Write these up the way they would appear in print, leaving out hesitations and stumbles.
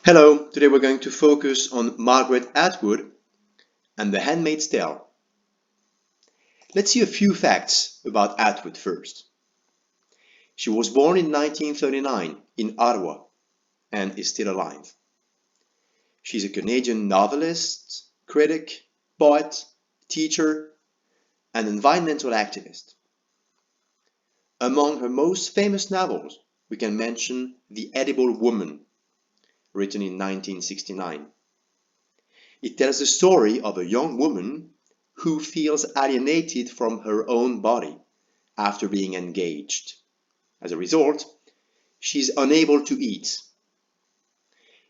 Hello, today we're going to focus on Margaret Atwood and The Handmaid's Tale. Let's see a few facts about Atwood first. She was born in 1939 in Ottawa and is still alive. She's a Canadian novelist, critic, poet, teacher, and environmental activist. Among her most famous novels, we can mention The Edible Woman, written in 1969. It tells the story of a young woman who feels alienated from her own body after being engaged. As a result, she's unable to eat.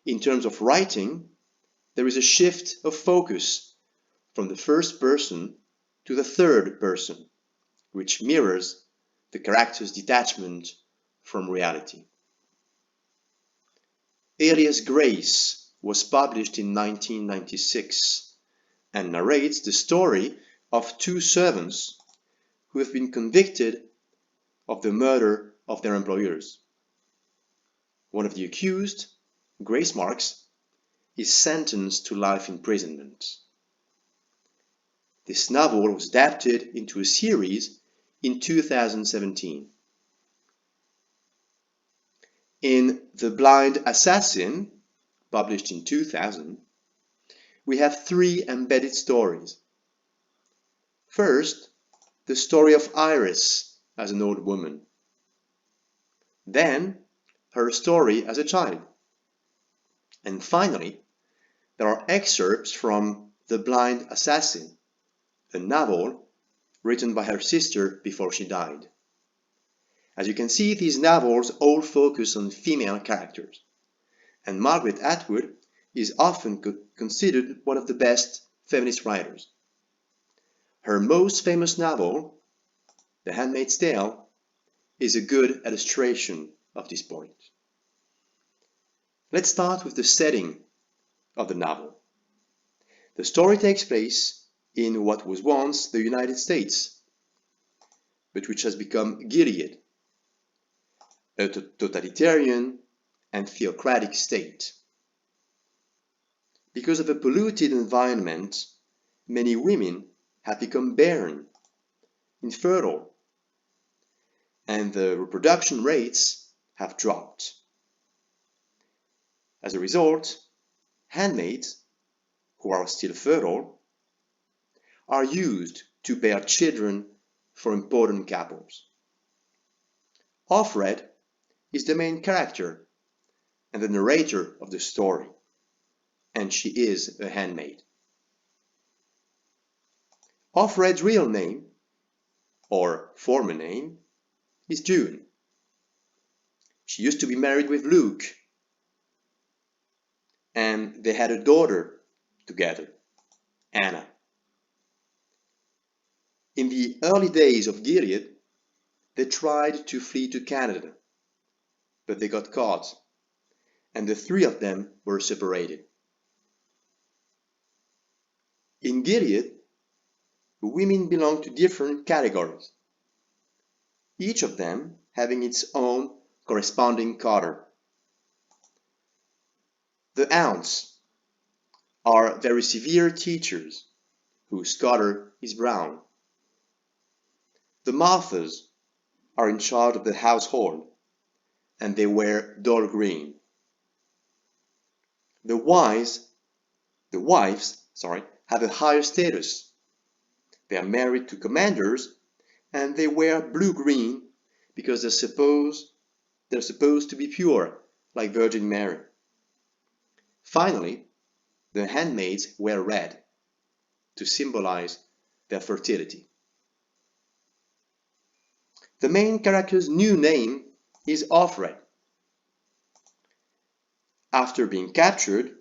In terms of writing, there is a shift of focus from the first person to the third person, which mirrors the character's detachment from reality. Alias Grace was published in 1996 and narrates the story of two servants who have been convicted of the murder of their employers. One of the accused, Grace Marks, is sentenced to life imprisonment. This novel was adapted into a series in 2017. In The Blind Assassin, published in 2000, we have three embedded stories. First, the story of Iris as an old woman. Then, her story as a child. And finally, there are excerpts from The Blind Assassin, a novel written by her sister before she died. As you can see, these novels all focus on female characters, and Margaret Atwood is often considered one of the best feminist writers. Her most famous novel, The Handmaid's Tale, is a good illustration of this point. Let's start with the setting of the novel. The story takes place in what was once the United States, but which has become Gilead, a totalitarian and theocratic state. Because of a polluted environment, many women have become barren, infertile, and the reproduction rates have dropped. As a result, handmaids, who are still fertile, are used to bear children for important couples. Offred is the main character and the narrator of the story, and she is a handmaid. Offred's real name, or former name, is June. She used to be married with Luke, and they had a daughter together, Anna. In the early days of Gilead, they tried to flee to Canada, but they got caught, and the three of them were separated. In Gilead, women belong to different categories, each of them having its own corresponding color. The Aunts are very severe teachers, whose color is brown. The Marthas are in charge of the household, and they wear dull green. The wives have a higher status. They are married to commanders, and they wear blue-green because they're supposed to be pure, like Virgin Mary. Finally, the handmaids wear red to symbolize their fertility. The main character's new name is Offred. After being captured,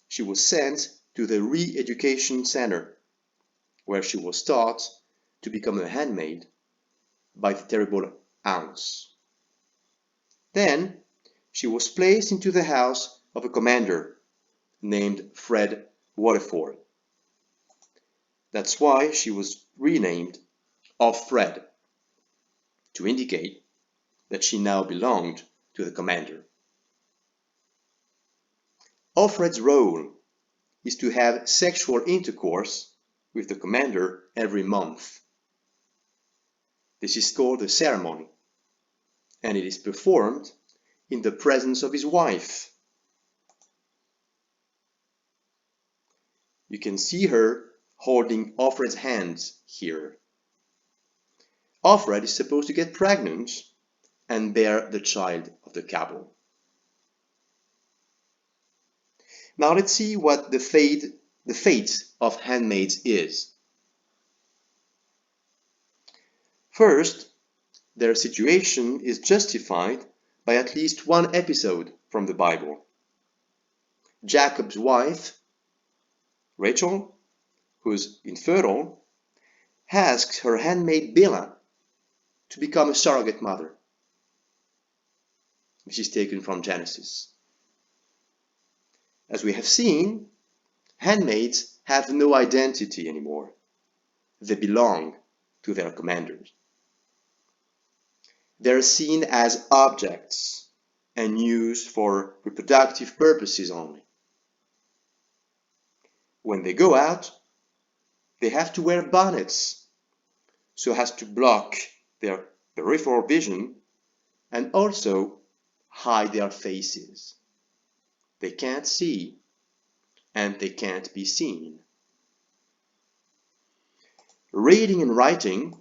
she was sent to the re-education center, where she was taught to become a handmaid by the terrible Aunts. Then she was placed into the house of a commander named Fred Waterford. That's why she was renamed Offred, to indicate that she now belonged to the commander. Offred's role is to have sexual intercourse with the commander every month. This is called a ceremony, and it is performed in the presence of his wife. You can see her holding Offred's hands here. Offred is supposed to get pregnant and bear the child of the couple. Now let's see what the fate of handmaids is. First, their situation is justified by at least one episode from the Bible. Jacob's wife, Rachel, who's infertile, asks her handmaid Bilhah to become a surrogate mother. This is taken from Genesis. As we have seen, handmaids have no identity anymore. They belong to their commanders. They are seen as objects and used for reproductive purposes only. When they go out, they have to wear bonnets so as to block their peripheral vision and also hide their faces. They can't see and they can't be seen. Reading and writing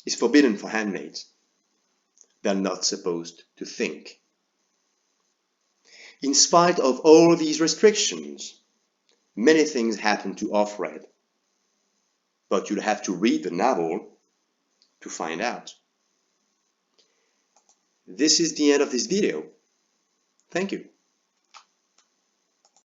is forbidden for handmaids. They're not supposed to think. In spite of all these restrictions, many things happen to Offred, but you'll have to read the novel to find out. This is the end of this video. Thank you.